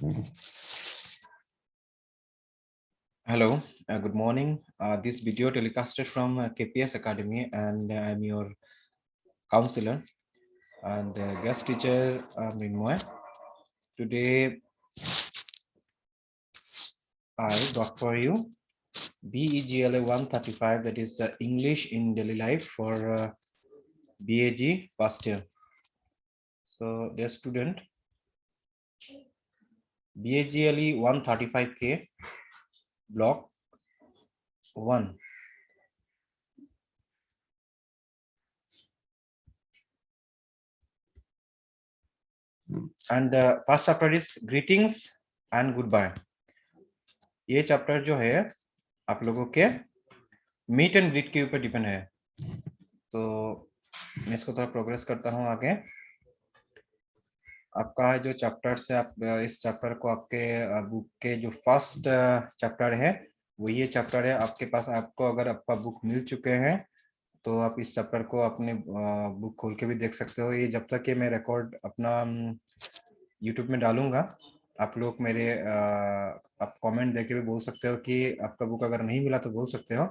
Hello, good morning. This video telecasted from KPS Academy, and I'm your counselor and guest teacher Minmoy. Today, I brought for you BEGLA 135, that is English in Daily Life for BAG first year. So, dear student, BAGLE 135K block 1. And first chapter is greetings and goodbye. ये chapter जो है आप लोगों के meet and greet के ऊपर depend है, तो मैं इसको थोड़ा प्रोग्रेस करता हूँ आगे। आपका जो चैप्टर से आप इस चैप्टर को आपके बुक के जो फर्स्ट चैप्टर है वो ये चैप्टर है आपके पास। आपको अगर आपका बुक मिल चुके हैं तो आप इस चैप्टर को अपने बुक खोल के भी देख सकते हो। ये जब तक कि मैं रिकॉर्ड अपना यूट्यूब में डालूंगा, आप लोग मेरे आप कमेंट देके भी बोल सकते हो कि आपका बुक अगर नहीं मिला तो बोल सकते हो,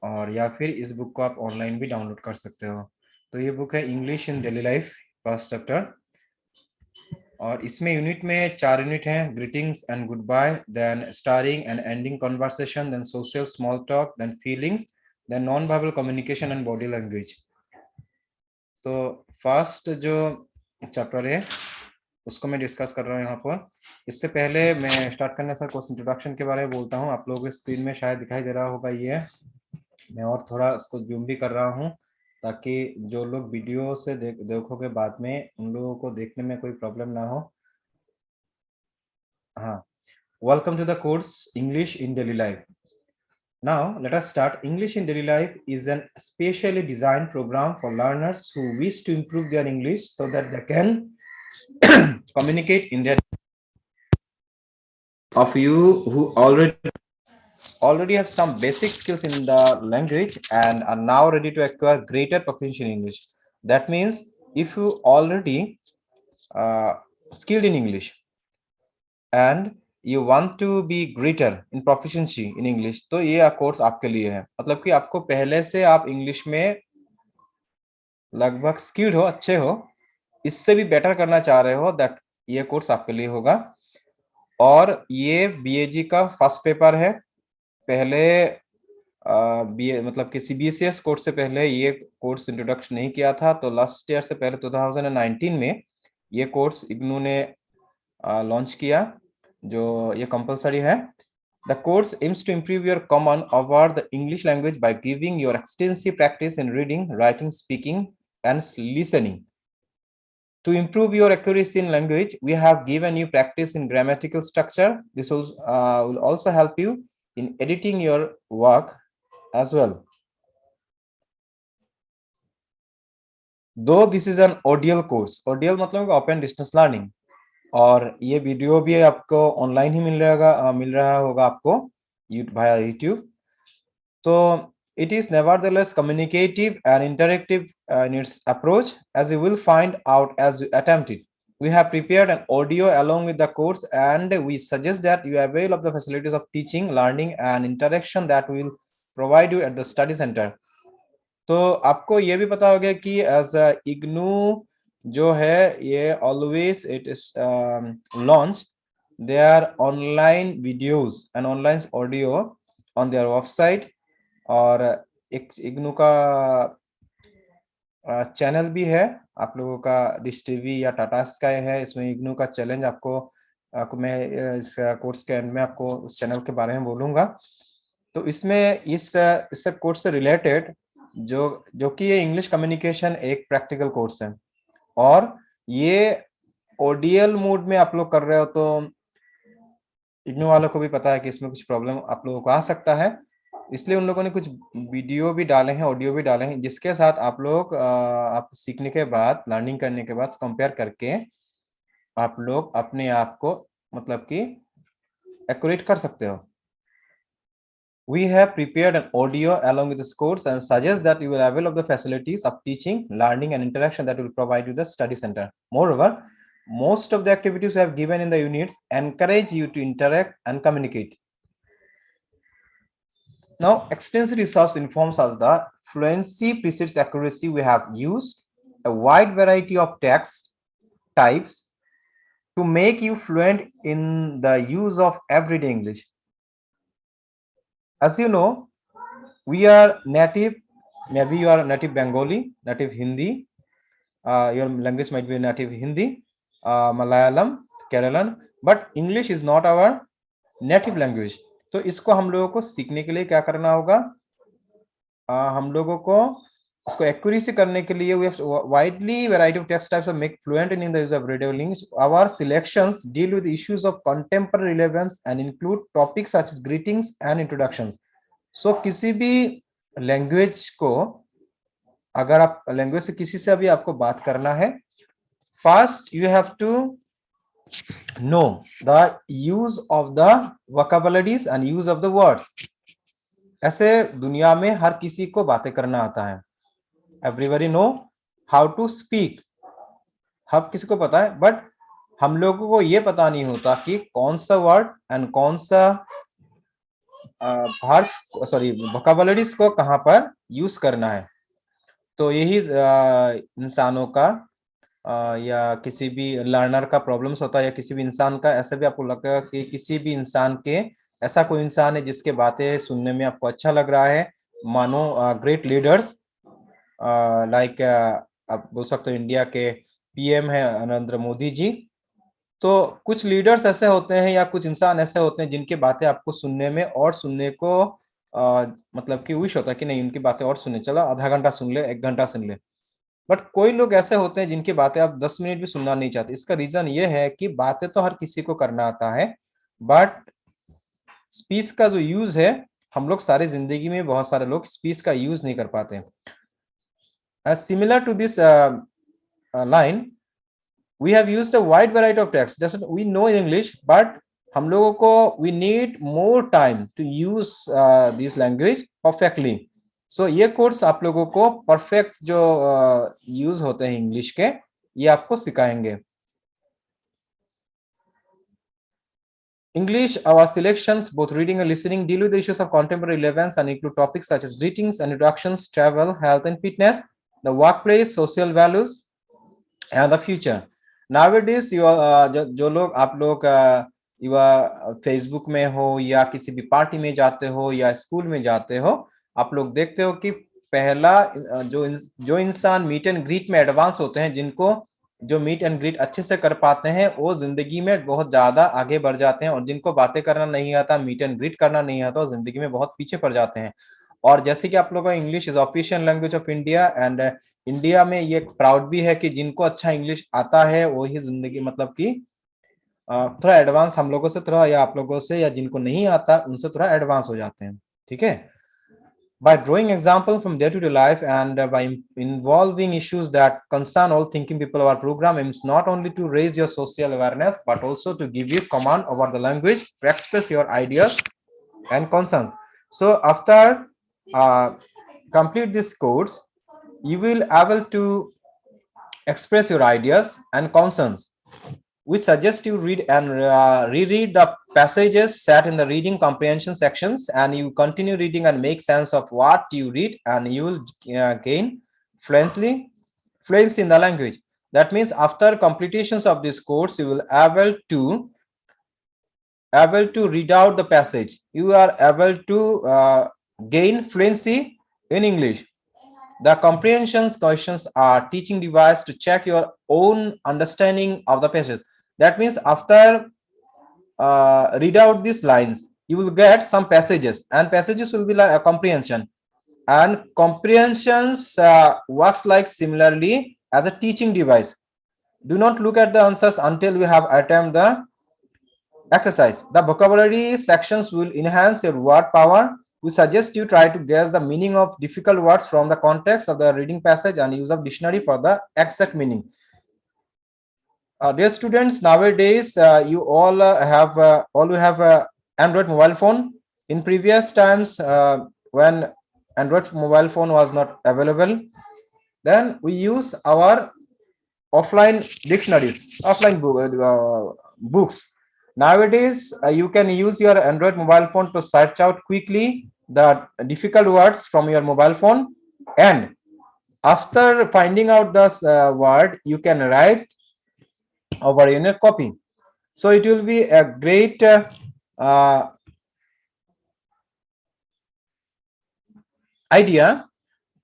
और या फिर इस बुक को आप ऑनलाइन भी डाउनलोड कर सकते हो। तो ये बुक है English in daily life first chapter, और इसमें यूनिट में 4 यूनिट हैं। Greetings and good bye, then starting and ending conversation, then social small talk, then feelings, then non verbal communication and body language. तो first जो chapter है उसको मैं discuss कर रहा हूँ यहाँ पर। इससे पहले मैं स्टार्ट करने से कुछ इंट्रोडक्शन के बारे में बोलता हूँ। आप लोगों के स्क्रीन में शायद दिखाई दे रहा होगा, ये मैं और थोड़ा इसको जूम भी कर रहा हूँ ताकि जो लोग वीडियो से देखोगे बाद में उन लोगों को देखने में कोई प्रॉब्लम ना हो। हाँ, welcome to the course English in daily life. Now let us start. English in Daily Life is an specially designed program for learners who wish to improve their English so that they can communicate in their of you who already have some basic skills in the language and are now ready to acquire greater proficiency in English. That means if you already skilled in English and you want to be greater in proficiency in English, तो ये course आपके लिए है। मतलब कि आपको पहले से आप इंग्लिश में लगभग स्किल्ड हो, अच्छे हो, इससे भी बेटर करना चाह रहे हो, दैट ये कोर्स आपके लिए होगा। और ये बीएजी का फर्स्ट पेपर है। पहले बीए मतलब कि सीबीएसईएस कोर्स से पहले ये कोर्स इंट्रोडक्शन नहीं किया था, तो लास्ट ईयर से पहले 2019 में ये कोर्स इग्नू ने लॉन्च किया, जो ये कंपलसरी है। The course aims to improve your command over the English language by giving your extensive practice in reading, writing, speaking, and listening. To improve your accuracy in language, we have given you practice in grammatical structure. This will also help you in editing your work as well. Though this is an ODL course, ODL मतलब open distance learning, और ये video भी आपको online ही मिल रहा होगा आपको भाया YouTube. तो it is nevertheless communicative and interactive in its approach, as you will find out as you attempt it. We have prepared an audio along with the course, and we suggest that you avail of the facilities of teaching, learning, and interaction that we will provide you at the study center. तो आपको ये भी पता होगा कि as IGNOU जो है ये always it is launch their online videos and online audio on their website, और एक इग्नू का चैनल भी है आप लोगों का, डिश टीवी या टाटा स्काई है। इसमें इग्नू का चैलेंज आपको मैं इस कोर्स के एंड में आपको उस चैनल के बारे में बोलूंगा। तो इसमें इस कोर्स से रिलेटेड जो कि ये इंग्लिश कम्युनिकेशन एक प्रैक्टिकल कोर्स है, और ये ओडीएल मोड में आप लोग कर रहे हो, तो इग्नू वालों को भी पता है कि इसमें कुछ प्रॉब्लम आप लोगों को आ सकता है, इसलिए उन लोगों ने कुछ वीडियो भी डाले हैं, ऑडियो भी डाले हैं, जिसके साथ आप लोग आप सीखने के बाद, लर्निंग करने के बाद कंपेयर करके आप लोग अपने आप को मतलब कि एक्यूरेट कर सकते हो। We have prepared an audio along with this course and suggest that you will avail of the facilities of teaching, learning, and interaction that will provide you the study center. Moreover, Most of the activities we have given in the units encourage you to interact and communicate. Now, extensive research informs us that fluency precedes accuracy. We have used a wide variety of text types to make you fluent in the use of everyday English. As you know, we are native, maybe you are native Bengali, native Hindi, your language might be native Hindi, Malayalam, Keralan, but English is not our native language. तो इसको हम लोगों को सीखने के लिए क्या करना होगा? हम लोगों को इसको एक्यूरेसी करने के लिए we have widely variety of text types of make fluent in the use of radio links. Our selections deal with issues of contemporary relevance and include topics such as greetings and introductions. So किसी भी language को, अगर आप language से किसी से अभी आपको बात करना है, first you have to know the use of the vocabularies and use of the words. ऐसे दुनिया में हर किसी को बातें करना आता है. Everybody know how to speak, हर किसी को पता है, बट हम लोगों को ये पता नहीं होता कि कौन सा वर्ड एंड कौन सा वोकैबुलरीज को कहां पर यूज करना है. तो यही इंसानों का या किसी भी लर्नर का प्रॉब्लम्स होता है, या किसी भी इंसान का. ऐसा भी आपको लगेगा कि किसी भी इंसान के, ऐसा कोई इंसान है जिसके बातें सुनने में आपको अच्छा लग रहा है, मानो ग्रेट लीडर्स लाइक आप बोल सकते हो इंडिया के पीएम है नरेंद्र मोदी जी. तो कुछ लीडर्स ऐसे होते हैं या कुछ इंसान ऐसे होते हैं जिनकी बातें आपको सुनने में और सुनने को मतलब कि विश होता है कि नहीं उनकी बातें और सुनने, चलो आधा घंटा सुन ले, 1 घंटा सुन ले. बट कोई लोग ऐसे होते हैं जिनकी बातें आप 10 मिनट भी सुनना नहीं चाहते. इसका रीजन ये है कि बातें तो हर किसी को करना आता है, बट स्पीच का जो यूज है, हम लोग सारे जिंदगी में बहुत सारे लोग स्पीच का यूज नहीं कर पाते. Similar to this line, we have used a wide variety of text. Just we know English, but हम लोगों को we need more time to use this language perfectly. So ये कोर्स आप लोगों को परफेक्ट जो यूज होते हैं इंग्लिश के, ये आपको सिखाएंगे. English, our selections, both reading and listening, deal with the issues of contemporary relevance and include topics such as greetings and introductions, travel, health and fitness, the workplace, social values, and the future. Nowadays, जो लोग आप लोग युवा Facebook में हो या किसी भी पार्टी में जाते हो या स्कूल में जाते हो, आप लोग देखते हो कि पहला जो इंसान मीट एंड ग्रीट में एडवांस होते हैं, जिनको जो मीट एंड ग्रीट अच्छे से कर पाते हैं, वो जिंदगी में बहुत ज्यादा आगे बढ़ जाते हैं. और जिनको बातें करना नहीं आता, मीट एंड ग्रीट करना नहीं आता, वो जिंदगी में बहुत पीछे पड़ जाते हैं. और जैसे कि आप लोगों को English is official language of India, and India में ये प्राउड भी है कि जिनको अच्छा इंग्लिश आता है वो ही जिंदगी मतलब कि थोड़ा एडवांस हम लोगों से थोड़ा, या आप लोगों से, या जिनको नहीं आता उनसे थोड़ा एडवांस हो जाते हैं. ठीक है. By drawing example from day-to-day life and by involving issues that concern all thinking people, our program aims not only to raise your social awareness but also to give you command over the language to express your ideas and concerns. So after complete this course, you will able to express your ideas and concerns. We suggest you read and reread the passages set in the reading comprehension sections, and you continue reading and make sense of what you read, and you will gain fluency in the language. That means after completions of this course, you will able to read out the passage. You are able to gain fluency in English. The comprehensions questions are teaching device to check your own understanding of the passage. That means after read out these lines, you will get some passages, and passages will be like a comprehension, and comprehensions works like similarly as a teaching device. Do not look at the answers until you have attempted the exercise. The vocabulary sections will enhance your word power. We suggest you try to guess the meaning of difficult words from the context of the reading passage and use of dictionary for the exact meaning. Dear students, nowadays you all have Android mobile phone. In previous times, when Android mobile phone was not available, then we use our offline dictionaries, offline books. Nowadays, you can use your Android mobile phone to search out quickly the difficult words from your mobile phone, and after finding out this word, you can write over in a copy. So it will be a great uh, idea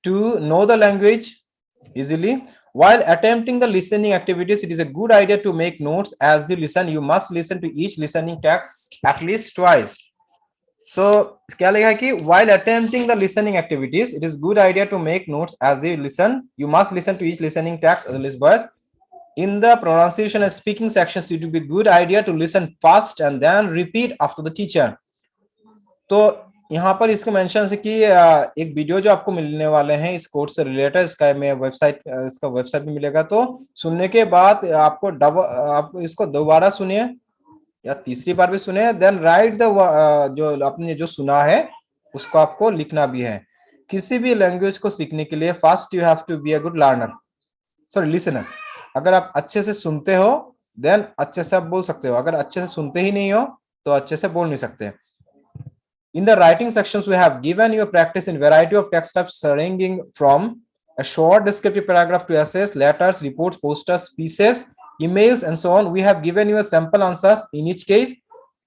to know the language easily. While attempting the listening activities, it is a good idea to make notes as you listen. You must listen to each listening text at least twice. So क्या लिखा है कि while attempting the listening activities, it is good idea to make notes as you listen. You must listen to each listening text as list boys. In the pronunciation and speaking sections, it will be good idea to listen fast and then repeat after the teacher. तो यहाँ पर इसका mention है कि एक video जो आपको मिलने वाले हैं इस कोर्स से रिलेटेड, इसका मैं वेबसाइट, इसका वेबसाइट भी मिलेगा, तो सुनने के बाद आपको आप इसको दोबारा सुनिए या तीसरी बार भी सुने, देन राइट द जो आपने जो सुना है उसको आपको लिखना भी है। किसी भी लैंग्वेज को सीखने के लिए first you have to be a good learner, sorry listener. अगर आप अच्छे से सुनते हो देन अच्छे से आप बोल सकते हो, अगर अच्छे से सुनते ही नहीं हो तो अच्छे से बोल नहीं सकते। In the writing sections, we have given you a practice in variety of text types ranging from a short descriptive paragraph to essays, letters, reports, posters, pieces, emails, and so on. We have given you a sample answers in each case.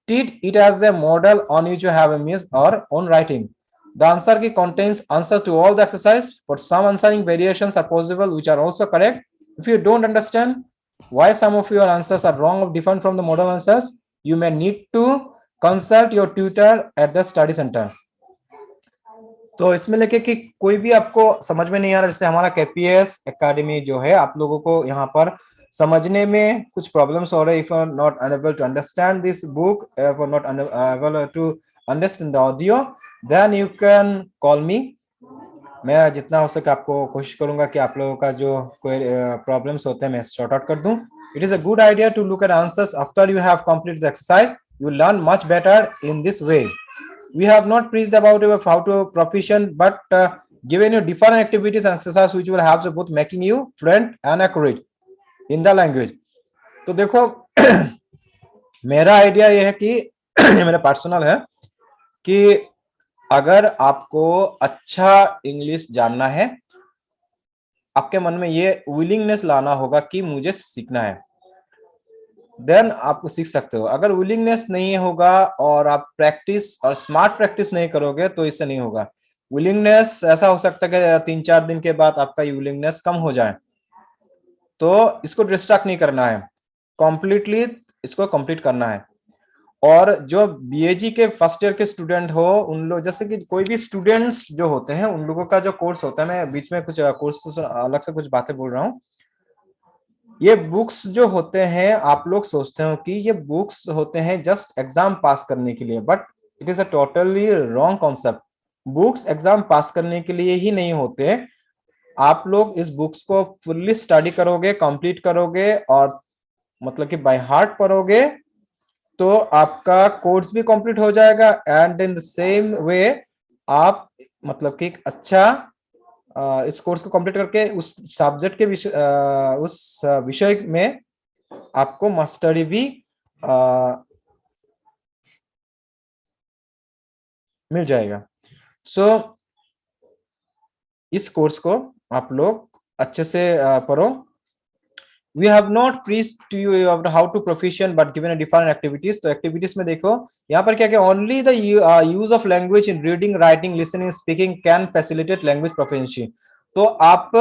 Treat it as a model on which you have a miss or own writing. The answer key contains answers to all the exercise. For some answering variations are possible, which are also correct. If you don't understand why some of your answers are wrong or different from the model answers, you may need to consult your tutor at the study center. तो इसमें लेके कि कोई भी आपको समझ में नहीं आ रहा, जैसे हमारा केपीएस एकेडमी जो है, आप लोगों को यहाँ पर समझने में कुछ प्रॉब्लम्स हो रहे, if you are not unable to understand this book, if you are not unable to understand the audio, then you can call me. मैं जितना हो सके आपको कोशिश करूंगा कि आप लोगों का जो कोई प्रॉब्लम्स होते हैं मैं सॉर्ट आउट कर दूं। It is a good idea to look at answers after you have completed the exercise, you learn much better in this way. We have not preached about how to proficient, but given you different activities and exercises which will help both making you fluent and accurate in the language. तो देखो मेरा idea ये है कि मेरा personal है कि अगर आपको अच्छा इंग्लिश जानना है, आपके मन में ये विलिंगनेस लाना होगा कि मुझे सीखना है, देन आप सीख सकते हो। अगर विलिंगनेस नहीं होगा और आप प्रैक्टिस और स्मार्ट प्रैक्टिस नहीं करोगे तो इससे नहीं होगा। विलिंगनेस ऐसा हो सकता है कि 3-4 दिन के बाद आपका विलिंगनेस कम हो जाए, तो इसको डिस्ट्रैक्ट नहीं करना है, कंप्लीटली इसको कंप्लीट करना है। और जो बीएजी के फर्स्ट ईयर के स्टूडेंट हो, उन लोग जैसे कि कोई भी स्टूडेंट्स जो होते हैं उन लोगों का जो कोर्स होता है, मैं बीच में कुछ कोर्स अलग से कुछ बातें बोल रहा हूँ। ये बुक्स जो होते हैं, आप लोग सोचते हो कि ये बुक्स होते हैं जस्ट एग्जाम पास करने के लिए, but it is a totally wrong concept. Books exam पास करने के लिए ही नहीं होते। आप लोग इस बुक्स को फुल्ली स्टडी करोगे, कंप्लीट करोगे और मतलब कि बाय हार्ट पढ़ोगे तो आपका कोर्स भी कंप्लीट हो जाएगा, and in the same way आप मतलब कि एक अच्छा इस कोर्स को कंप्लीट करके उस सब्जेक्ट के उस विषय में आपको मास्टरी भी मिल जाएगा। सो इस कोर्स को आप लोग अच्छे से पढ़ो। We have not preached to you about how to proficient, but given a different activities. तो activities में देखो यहाँ पर क्या क्या, only the use of language in reading, writing, listening, speaking can facilitate language proficiency. तो आप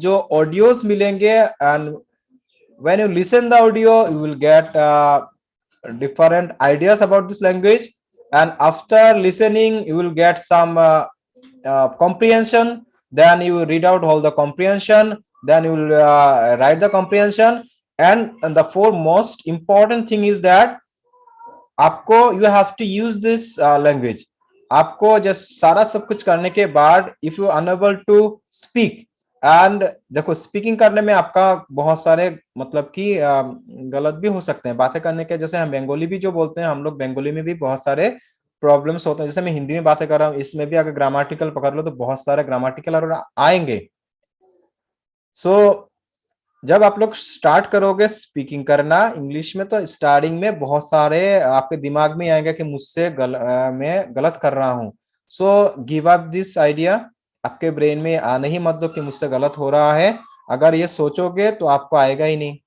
जो ऑडियोज मिलेंगे, and when you listen the audio you will get different ideas about this language, and after listening you will get some comprehension, then you read out all the comprehension, then you will write the comprehension, and the foremost important thing is that आपको you have to use this language. आपको just सारा सब कुछ करने के बाद if you unable to speak, and देखो speaking करने में आपका बहुत सारे मतलब कि गलत भी हो सकते हैं बातें करने के, जैसे हम बंगाली भी जो बोलते हैं, हम लोग बंगाली में भी बहुत सारे प्रॉब्लम्स होते हैं। जैसे मैं हिंदी में बातें कर रहा हूँ, इसमें भी अगर ग्रामेटिकल पकड़ लो तो बहुत सारे ग्रामेटिकल एरर आएंगे। सो जब आप लोग स्टार्ट करोगे स्पीकिंग करना इंग्लिश में, तो स्टार्टिंग में बहुत सारे आपके दिमाग में आएगा कि मैं गलत कर रहा हूँ। So give up this idea, आपके ब्रेन में आने ही मत दो कि मुझसे गलत हो रहा है। अगर ये सोचोगे तो आपको आएगा ही नहीं।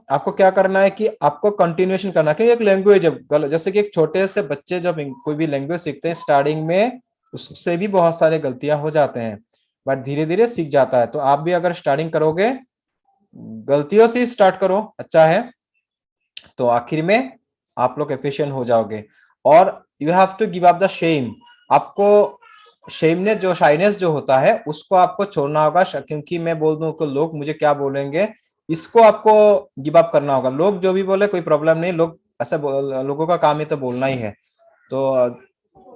आपको क्या करना है कि आपको कंटिन्यूएशन करना है, क्योंकि एक लैंग्वेज है, जैसे कि एक छोटे से बच्चे जब कोई भी लैंग्वेज सीखते हैं स्टार्टिंग में, उससे भी बहुत सारे गलतियां हो जाते हैं, बट धीरे धीरे सीख जाता है। तो आप भी अगर स्टार्टिंग करोगे, गलतियों से स्टार्ट करो, अच्छा है, तो आखिर में आप लोग एफिशिएंट हो जाओगे। और you have to give up the shame. आपको शेमनेस जो शाइनेस जो होता है उसको आपको छोड़ना होगा, क्योंकि मैं बोल दूं कि लोग मुझे क्या बोलेंगे, इसको आपको गिव अप करना होगा। लोग जो भी बोले कोई प्रॉब्लम नहीं, लोग ऐसा लोगों का काम ही तो बोलना ही है, तो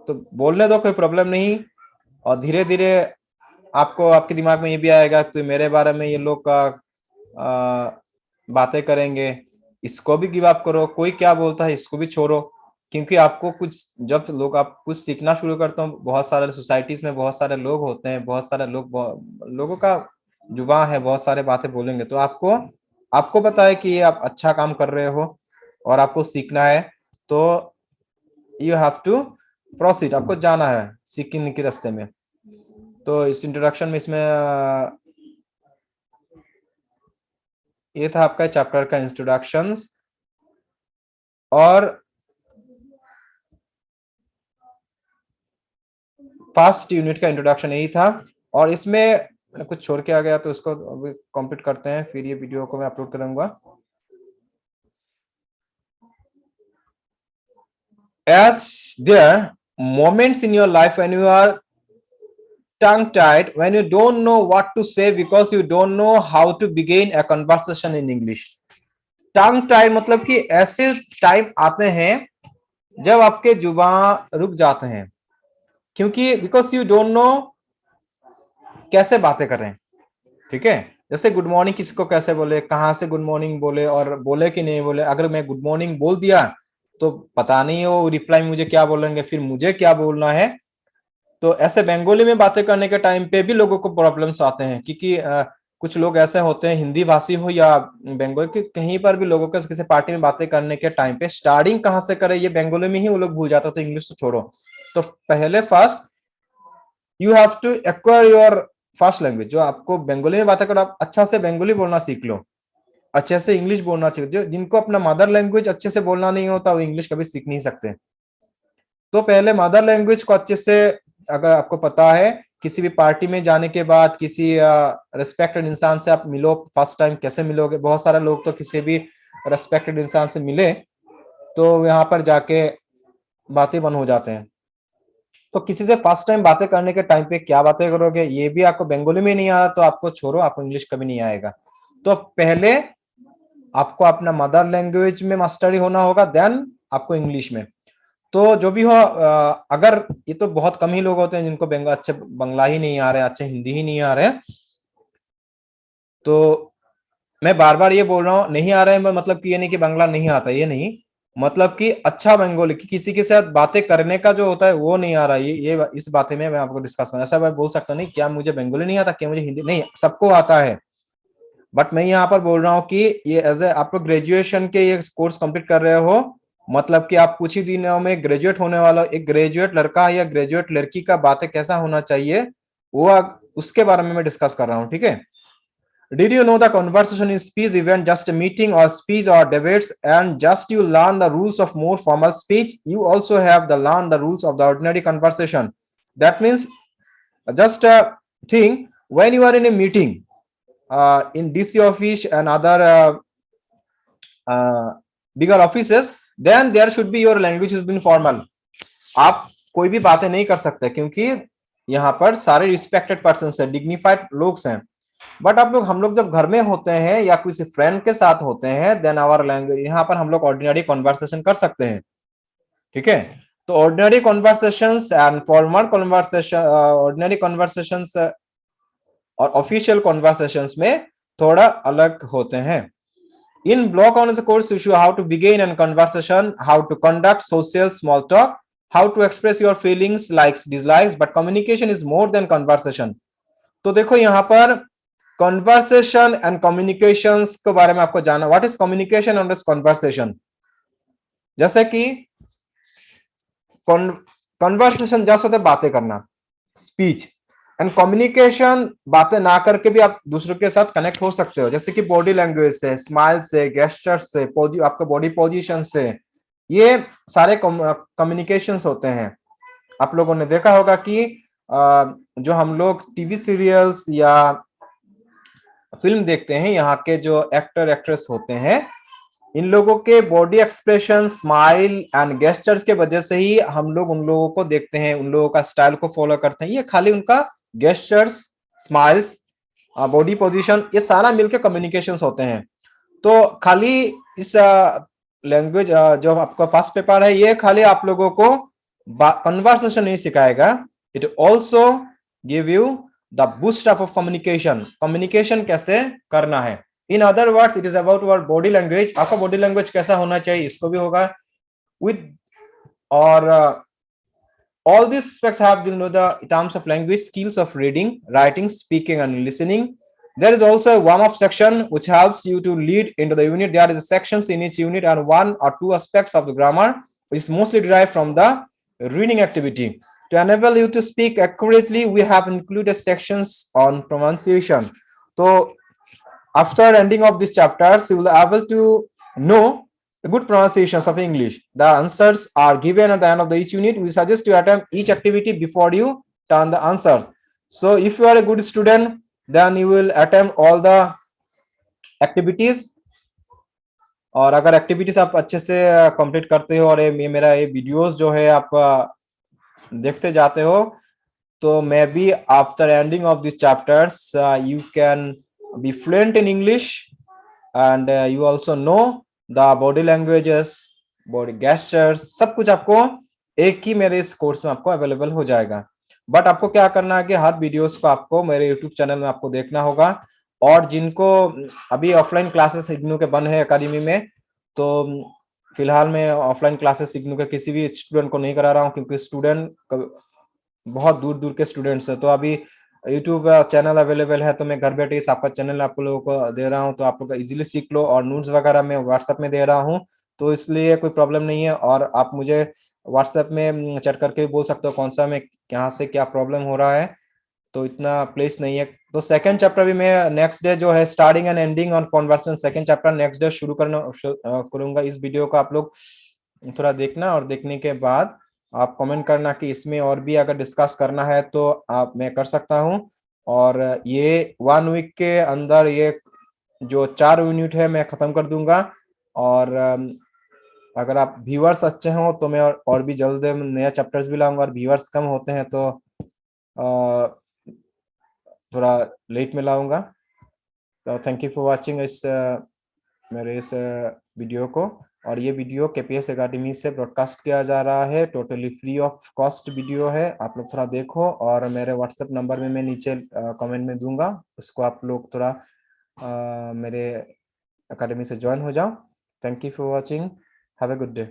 तो बोलने दो, कोई प्रॉब्लम नहीं। और धीरे धीरे आपको आपके दिमाग में ये भी आएगा कि मेरे बारे में ये लोग का बातें करेंगे, इसको भी गिव अप करो, कोई क्या बोलता है इसको भी छोड़ो। क्योंकि आपको कुछ, जब लोग आप कुछ सीखना शुरू करते हो, बहुत सारे सोसाइटीज में बहुत सारे लोग होते हैं, बहुत सारे लोगों का जुबान है, बहुत सारे बातें बोलेंगे, तो आपको आपको पता है कि ये आप अच्छा काम कर रहे हो और आपको सीखना है, तो यू हैव टू प्रोसीड, आपको जाना है सीखने के रास्ते में। तो इस इंट्रोडक्शन में इसमें ये था आपका चैप्टर का इंट्रोडक्शंस। और फर्स्ट यूनिट का इंट्रोडक्शन यही था, और इसमें कुछ छोड़ के आ गया तो उसको अभी कंप्लीट करते हैं, फिर ये वीडियो को मैं अपलोड करूंगा। As there moments in your life when you are tongue tied, when you don't know what to say because you don't know how to begin a conversation in English. Tongue tied मतलब कि ऐसे time आते हैं जब आपके जुबान रुक जाते हैं, क्योंकि बिकॉज यू डोंट नो कैसे बातें करें। ठीक है, जैसे गुड मॉर्निंग किसी को कैसे बोले, कहां से गुड मॉर्निंग बोले और बोले कि नहीं बोले। अगर मैं गुड मॉर्निंग बोल दिया तो पता नहीं वो रिप्लाई मुझे क्या बोलेंगे, फिर मुझे क्या बोलना है। तो ऐसे बंगाली में बातें करने के टाइम पे भी लोगों को प्रॉब्लम्स आते हैं, क्योंकि कुछ लोग ऐसे होते हैं, हिंदी भाषी हो या बंगाली के, कहीं पर भी लोगों के किसी पार्टी में बातें करने के टाइम पे स्टार्टिंग कहाँ से करें ये बंगाली में ही वो लोग भूल जाते, तो इंग्लिश तो छोड़ो। तो पहले first you have to acquire your first language. जो आपको बंगाली में बातें करो, आप अच्छा से बंगाली बोलना सीख लो, अच्छे से इंग्लिश बोलना सीख। जो जिनको अपना मदर लैंग्वेज अच्छे से बोलना नहीं होता वो इंग्लिश कभी सीख नहीं सकते। तो पहले मदर लैंग्वेज को अच्छे से, अगर आपको पता है, किसी भी पार्टी में जाने के बाद किसी रिस्पेक्टेड इंसान से आप मिलो, फर्स्ट टाइम कैसे मिलोगे, बहुत सारे लोग तो किसी भी रिस्पेक्टेड इंसान से मिले तो यहाँ पर जाके बातें बंद हो जाते हैं। तो किसी से फर्स्ट टाइम बातें करने के टाइम पे क्या बातें करोगे, ये भी आपको बंगाली में नहीं आ रहा तो आपको छोड़ो, आपको इंग्लिश कभी नहीं आएगा। तो पहले आपको अपना मदर लैंग्वेज में मास्टरी होना होगा, देन आपको इंग्लिश में। तो जो भी हो, अगर ये तो बहुत कम ही लोग होते हैं जिनको अच्छे बंगला ही नहीं आ रहे, अच्छे हिंदी ही नहीं आ रहे, तो मैं बार बार ये बोल रहा हूँ नहीं आ रहे हैं, मतलब कि ये नहीं कि बंगला नहीं आता, ये नहीं, मतलब कि अच्छा बंगाली कि किसी के साथ बातें करने का जो होता है वो नहीं आ रहा। ये इस बातें में मैं आपको डिस्कस करूँ। ऐसा मैं बोल सकता नहीं क्या मुझे बंगाली नहीं आता, क्या मुझे हिंदी नहीं, सबको आता है। बट मैं यहाँ पर बोल रहा हूँ कि ये एज ए आप लोग ग्रेजुएशन के ये कोर्स कंप्लीट कर रहे हो, मतलब कि आप कुछ ही दिनों में ग्रेजुएट होने वाला, एक ग्रेजुएट लड़का या ग्रेजुएट लड़की का बातें कैसा होना चाहिए वो उसके बारे में मैं डिस्कस कर रहा हूँ। ठीक है, did you know the conversation in speech event just a meeting or speech or debates, and just you learn the rules of more formal speech, you also have the learn the rules of the ordinary conversation. That means just a thing, when you are in a meeting in DC office and other bigger offices, then there should be your language has been formal. आप कोई भी बातें नहीं कर सकते क्योंकि यहाँ पर सारे रिस्पेक्टेड पर्सन है, डिग्निफाइड लोग हैं। बट आप लोग, हम लोग जब घर में होते हैं या किसी फ्रेंड के साथ होते हैं, देन आवर लैंग्वेज, यहाँ पर हम लोग ऑर्डिनरी कॉन्वर्सेशन कर सकते हैं। ठीक है, तो ordinary conversations and formal conversation, ordinary conversations और ऑफिशियल कॉन्वर्सेशंस में थोड़ा अलग होते हैं। In block on the course, you show how to begin a conversation, how to conduct social small talk, how to express your feelings, likes, dislikes, but communication is more than conversation. तो देखो यहाँ पर conversation and communications के बारे में आपको जानना, what is communication and conversation. जैसे कि कॉन्वर्सेशन जैसे होता है बातें करना, स्पीच, एंड कम्युनिकेशन बातें ना करके भी आप दूसरों के साथ कनेक्ट हो सकते हो, जैसे कि बॉडी लैंग्वेज से, स्माइल से, गेस्चर से, आपके बॉडी पोजीशन से, ये सारे कम्युनिकेशंस होते हैं। आप लोगों ने देखा होगा कि जो हम लोग टीवी सीरियल्स या फिल्म देखते हैं, यहाँ के जो एक्टर एक्ट्रेस होते हैं, इन लोगों के body expression, smile and gestures के वजह से ही हम लोग उन लोगों को देखते हैं, उन लोगों का स्टाइल को फॉलो करते हैं। ये खाली उनका गेस्चर्स, स्माइल्स, बॉडी पोजीशन, ये सारा मिलकर कम्युनिकेशंस होते हैं। तो खाली इस लैंग्वेज जो आपका पास पेपर है, ये खाली आप लोगों को कन्वर्सेशन नहीं सिखाएगा, it also give you the boost of communication, communication कैसे करना है। In other words it is about our body language, आपका बॉडी लैंग्वेज कैसा होना चाहिए, इसको भी होगा विद और all these aspects have the terms of language, skills of reading, writing, speaking and listening. There is also a warm-up section which helps you to lead into the unit. There is sections in each unit and one or two aspects of the grammar which is mostly derived from the reading activity. To enable you to speak accurately, we have included sections on pronunciation. So after ending of these chapters, you will be able to know the good pronunciations of English. The answers are given at the end of each unit. We suggest you attempt each activity before you turn the answers. So if you are a good student, then you will attempt all the activities. और अगर activities आप अच्छे से complete करते हो और ये मेरा ये वीडियोस जो है आप देखते जाते हो, तो मैं भी after ending of this chapters you can be fluent in English and you also know the body languages, body gestures, सब कुछ आपको एक ही मेरे इस कोर्स में आपको अवेलेबल हो जाएगा। बट आपको क्या करना है कि हर वीडियोस को आपको मेरे यूट्यूब चैनल में आपको देखना होगा। और जिनको अभी ऑफलाइन क्लासेस इग्नू के बंद है अकेडमी में, तो फिलहाल मैं ऑफलाइन क्लासेस इग्नू के किसी भी स्टूडेंट को नहीं करा रहा हूँ, क्योंकि स्टूडेंट बहुत दूर दूर के स्टूडेंट्स है। तो अभी यूट्यूब चैनल अवेलेबल है, तो मैं घर बैठे इस आपका चैनल आप लोगों को दे रहा हूँ, तो आप लोग इजीली सीख लो। और नोट्स वगैरह मैं व्हाट्सएप में दे रहा हूँ, तो इसलिए कोई प्रॉब्लम नहीं है। और आप मुझे व्हाट्सएप में चैट करके भी बोल सकते हो कौन सा में यहाँ से क्या प्रॉब्लम हो रहा है, तो इतना प्लेस नहीं है। तो सेकंड चैप्टर भी मैं नेक्स्ट डे जो है starting and ending on conversation, second chapter next day शुरू करूंगा। इस वीडियो को आप लोग थोड़ा देखना, और देखने के बाद आप कमेंट करना कि इसमें और भी अगर डिस्कस करना है तो आप मैं कर सकता हूं। और ये 1 वीक के अंदर ये जो 4 यूनिट है मैं खत्म कर दूंगा। और अगर आप व्यूअर्स अच्छे हो तो मैं और भी जल्द नया चैप्टर्स भी लाऊंगा। और व्यूअर्स कम होते हैं तो थोड़ा लेट में लाऊंगा। तो थैंक यू फॉर वाचिंग इस मेरे इस वीडियो को। और ये वीडियो केपीएस एकेडमी से ब्रॉडकास्ट किया जा रहा है, totally free of cost video है। आप लोग थोड़ा देखो, और मेरे व्हाट्सएप नंबर में मैं नीचे कमेंट में दूंगा, उसको आप लोग थोड़ा मेरे एकेडमी से ज्वाइन हो जाओ। Thank you for watching, have a good day.